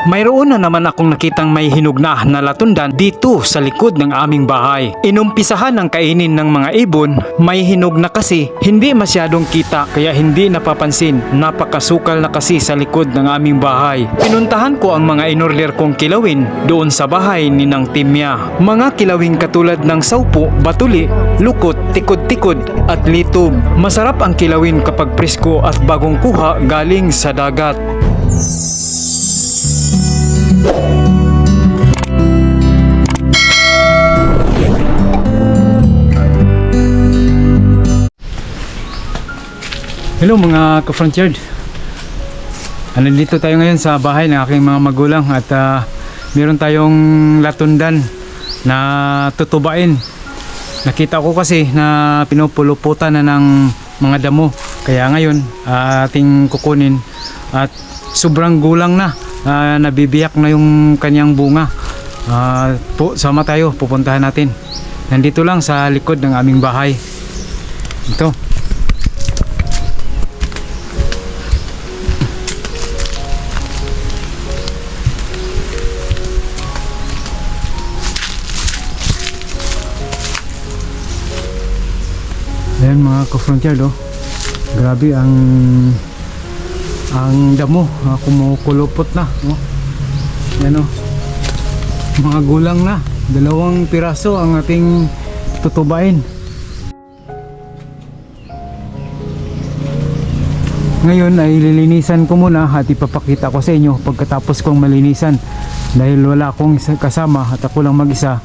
Mayroon na naman akong nakitang may hinog na latundan dito sa likod ng aming bahay. Inumpisahan ng kainin ng mga ibon, may hinog na kasi hindi masyadong kita kaya hindi napapansin. Napakasukal na kasi sa likod ng aming bahay. Pinuntahan ko ang mga inorder kong kilawin doon sa bahay ni Nang Timya. Mga kilawing katulad ng saupo, batuli, lukot, tikod-tikod at litob. Masarap ang kilawin kapag presko at bagong kuha galing sa dagat. Hello mga ka-frontier. Nandito tayo ngayon sa bahay ng aking mga magulang at meron tayong latundan na tutubain. Nakita ko kasi na pinupuluputan na ng mga damo. Kaya ngayon ating kukunin at sobrang gulang na. Nabibiyak na yung kanyang bunga. Sama tayo, pupuntahan natin. Nandito lang sa likod ng aming bahay. Ito. Ayan mga ka-frontier, grabe ang damo, kumukulupot na, Yan, mga gulang na, 2 piraso ang ating tutubain. Ngayon ay lilinisan ko muna at ipapakita ko sa inyo pagkatapos kong malinisan, dahil wala akong kasama at ako lang mag-isa,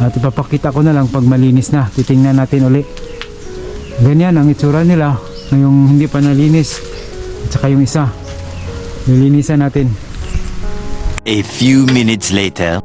at ipapakita ko na lang pag malinis na. Titingnan natin uli. Ganyan ang itsura nila ngayong hindi pa nalinis. At saka yung isa, lilinisan natin. A few minutes later.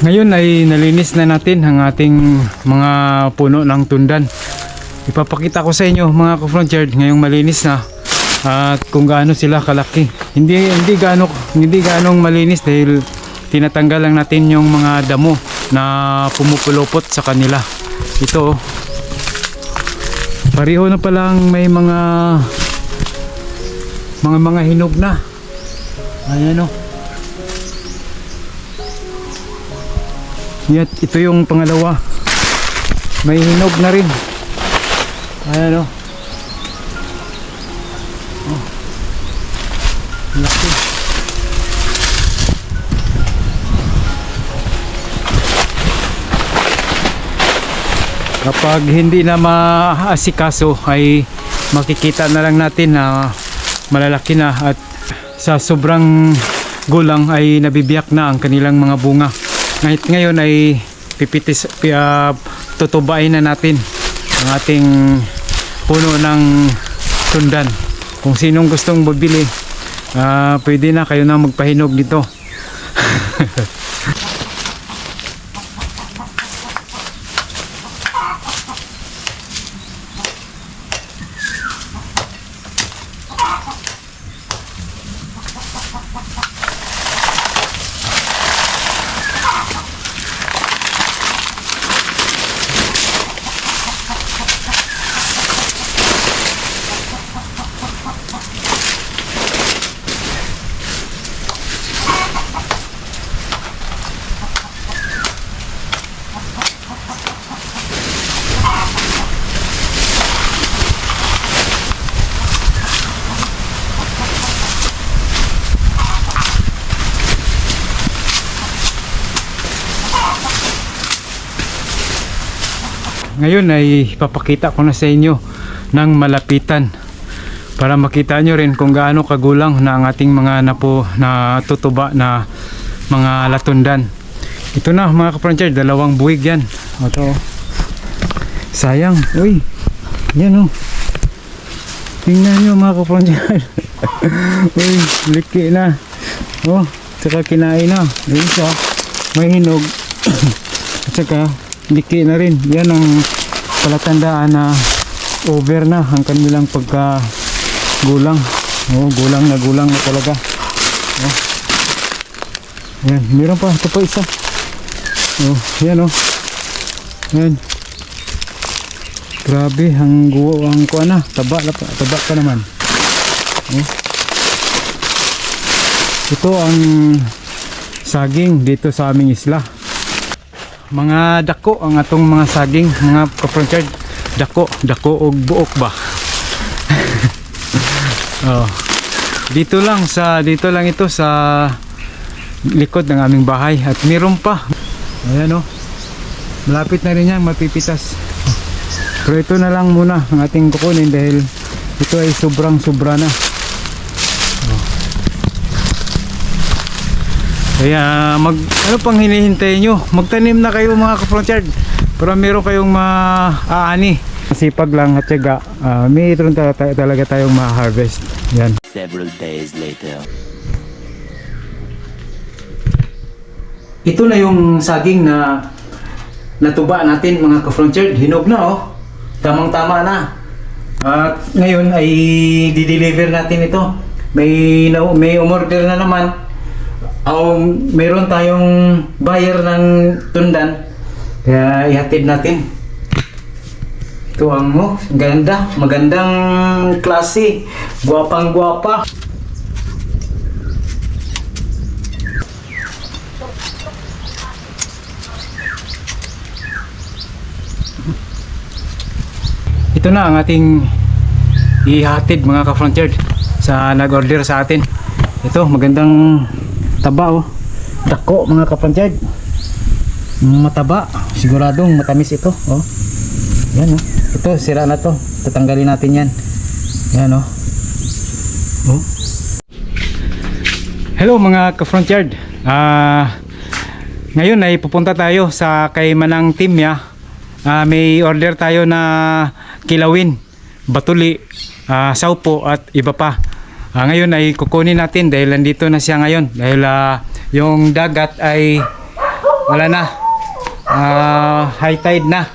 Ngayon ay nalinis na natin ang ating mga puno ng tundan. Ipapakita ko sa inyo mga ka-frontier ngayong malinis na at kung gaano sila kalaki. Hindi ganong malinis dahil tinatanggal lang natin yung mga damo na pumupulupot sa kanila. Ito pareho na palang may mga hinog na. Ayan Yan, ito yung pangalawa. May hinog na rin. Ayan laki. Kapag hindi na maasikaso ay makikita na lang natin na malalaki na at sa sobrang gulang ay nabibiyak na ang kanilang mga bunga. Ngayon ay tutubain na natin ang ating puno ng tundan. Kung sinong gustong bumili, pwede na kayo na magpahinog dito. Ngayon ay ipapakita ko na sa inyo ng malapitan para makita nyo rin kung gaano kagulang na ang ating mga natutuba na mga latundan. Ito na mga ka-frontier, 2 buwig yan. Ito, sayang, uy, yan tingnan nyo mga ka-frontier. Uy, liki na. Saka kinain na. Ayun siya, may hinog. At saka liki na rin. Yan ang palatandaan na over na ang kanilang pagkagulang. Gulang na talaga. Yan, meron pa. Ito pa isa. Yan yan. Grabe, ang kuha na. Taba pa naman. Ito ang saging dito sa aming isla. Mga dako ang atong mga saging, mga ka-frontier. Dako og buok ba. Oh. Dito lang ito sa likod ng aming bahay at meron pa. Ayan oh. Malapit na rin yan mapipitas. Pero ito na lang muna ang ating kukunin dahil ito ay sobrang sobra na. Kaya ano pang hinihintay nyo? Magtanim na kayo mga ka-frontier para meron kayong maaani. Sipag lang at syaga, mayroon talaga tayong ma-harvest. Yan. Several days later. Ito na yung saging na natuba natin mga ka-frontier. Hinog na oh. Tamang-tama na. At ngayon ay di-deliver natin ito. May umorder na naman. Mayroon tayong buyer ng tundan. Kaya ihatid natin. Ito ang magandang klase. Guwapang-guwapa. Ito na ang ating ihatid mga ka-frontier sa nag-order sa atin. Ito magandang taba oh. Dako mga ka-frontier. Mataba, siguradong matamis ito oh. Yan oh. Ito sira na to. Tatanggalin natin yan. Yan oh. Oh. Hello mga ka-frontier. Ngayon ay pupunta tayo sa kay Manang Timya. May order tayo na kilawin, batuli, saupo at iba pa. Ngayon ay kukunin natin dahil nandito na siya ngayon. Dahil yung dagat ay wala na. High tide na.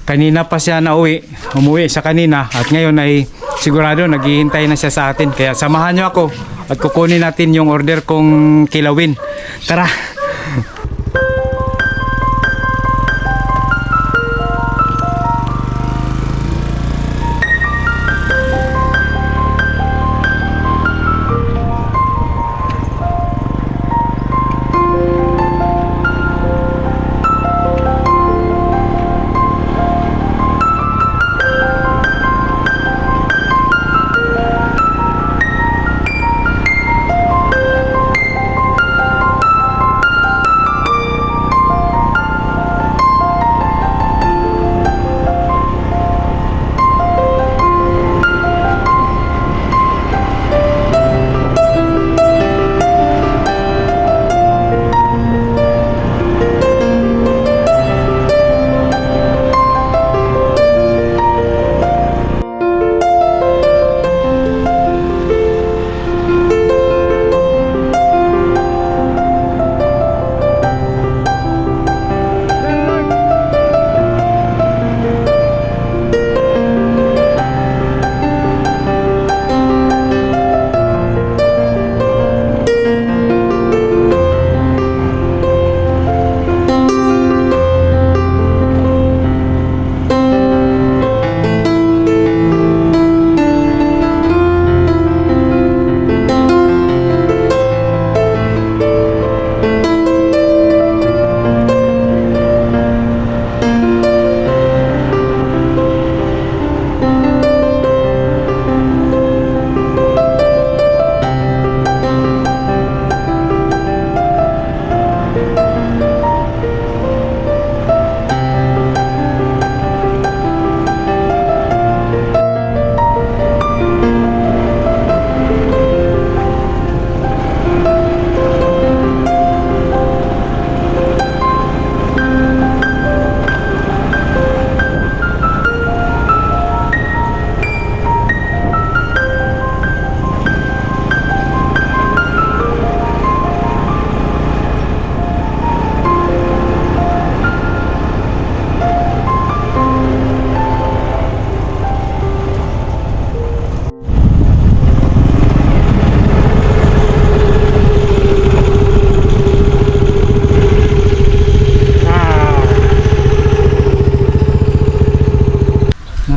Kanina pa siya umuwi sa kanina at ngayon ay sigurado naghihintay na siya sa atin. Kaya samahan niyo ako at kukunin natin yung order kong kilawin. Tara!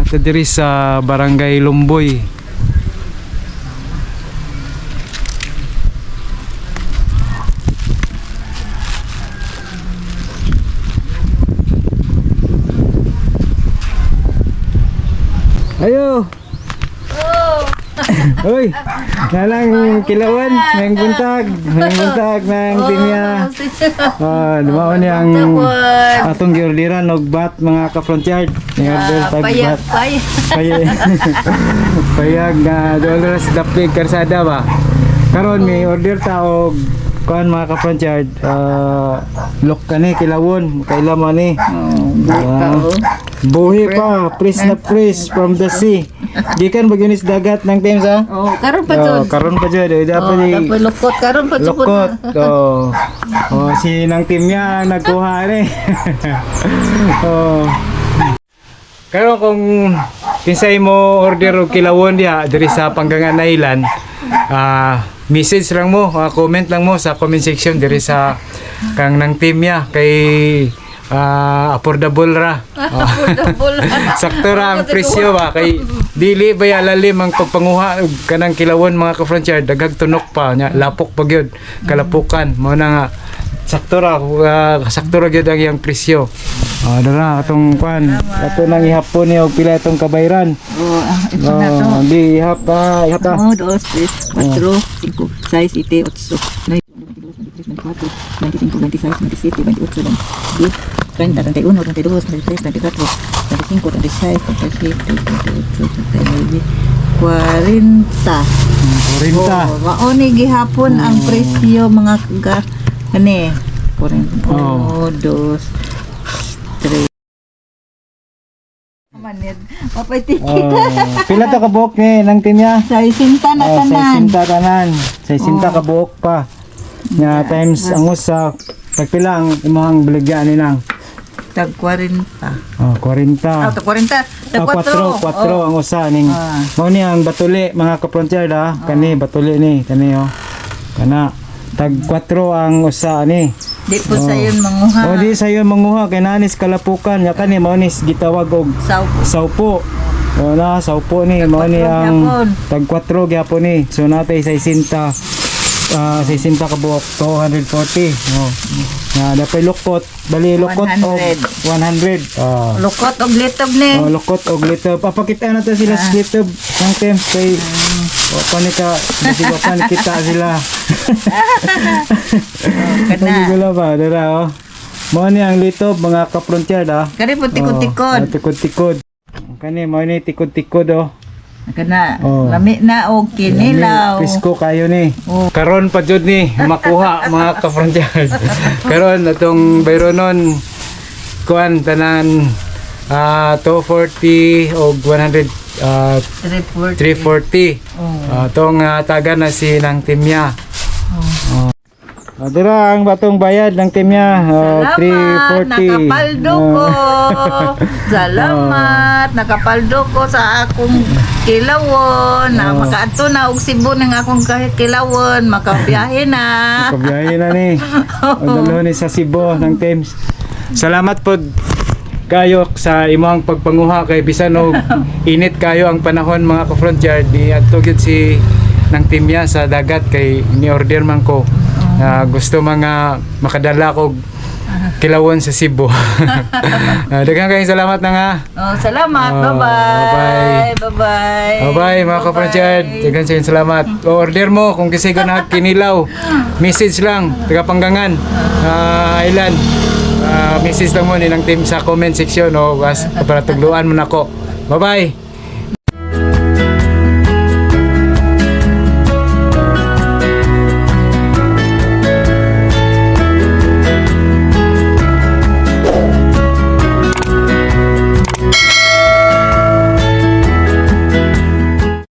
Ito diri sa Barangay Lumboy. Ayo. Uy, nalang kilawan, may buntag ng timya. Dumaon ang atong giordiran og bat mga ka-frontyard. Order tag bat. Payag na dollars dapig karsada ba. Karon may order ta og kuan mga ka-frontyard. Lok kani kilawon, kailan man ni. Buhi pa, fresh na fresh from the sea. Gikan bagyunis dagat ng Thames ha? Oh, karon pa jud. Karon pa jud. Dapat Dapat lukot karon pa jud. lukot. Si nang timya nagkuha ni. Karon kung kinsay mo order og kilawon diha diri sa Panggangan Island, message lang mo, comment lang mo sa comment section diri sa kang nang timya kay affordable ra. Sakto ra ang presyo ba kay dili ba lalim ang pagpanguha og kanang kilawon mga ka-frontier daghag tunok pa nya lapok pa gyud kalapukan mo na nga sakto ra gyud ang iyang presyo. Dara atong kwan ato nang ihapon ni og pila itong kabayran. Ito na to. Di ihap ta. 1, 2, 3, 4, 5, 6, 7, 8, 9, 25, 26, 27, 28, 29, 30, 31, 32, 33, 34, 35, 36, 37, 38, 39, 40. Mauni gihapon ang presyo mga kani. 40, 2, 3. Manid, mapay ticket. Pila to ka buok ni nang timya? Sa isinta na tanan. Sa isinta ka buok pa. Nga times ang usa pagpila ang imong baligya ni nang Tag 40. 40. Tag 40. Tag 4. 4 ang usa ning mao ni ang batuli mga ka-frontier da kani batuli ni kani kana tag 4 ang usa ni. Di po sayon manguha. Di sayon manguha kay nanis kalapukan nya kani mao ni gitawag og saupo. Wala saupo ni mao ni ang tag 4 gyapon ni. So natay sa isinta 60 ka buok 240. Dapat lukot, bali lukot og 100. Lukot og litob ni. Lukot og litob. Papakita na to sila sa litob ng Thames kay papan kita sila. Kana. Ba dara Mao ni ang litob mga ka-frontier da. Kani po tikod-tikod. Tikod-tikod. Kani mao ni tikod-tikod Kana lami na og kinilaw. Pisko kayo ni. Karon pa jud ni makuha mga ka-frontier. Karon atong bayronon kuan tanan 240 og 100 340. Tong taga na si nang timya. Dira ang batong bayad ng timya 340. Nakapaldo ko. Salamat. Nakapaldo ko sa akong kilawon. Makaadto na og Cebu ng akong kilawon. Makabiyahe na. Makabiyahe na ni. Dalo ni sa Cebu ng Thames. Salamat po kayo sa imong pagpanguha kay bisan og init kayo ang panahon mga ka-frontier di adto gyud si nang timya sa dagat kay ni-order man ko. Gusto mga makadala ko kilawon sa Cebu. Daghang kayong salamat na nga. Salamat. Bye-bye. Bye-bye mga ka-frontier. Daghang kayong salamat. Order mo kung kasi ka na kinilaw. Message lang. Taga Panggangan Island. Message lang mo ni ng team sa comment section para tugluan mo na ko. Bye-bye.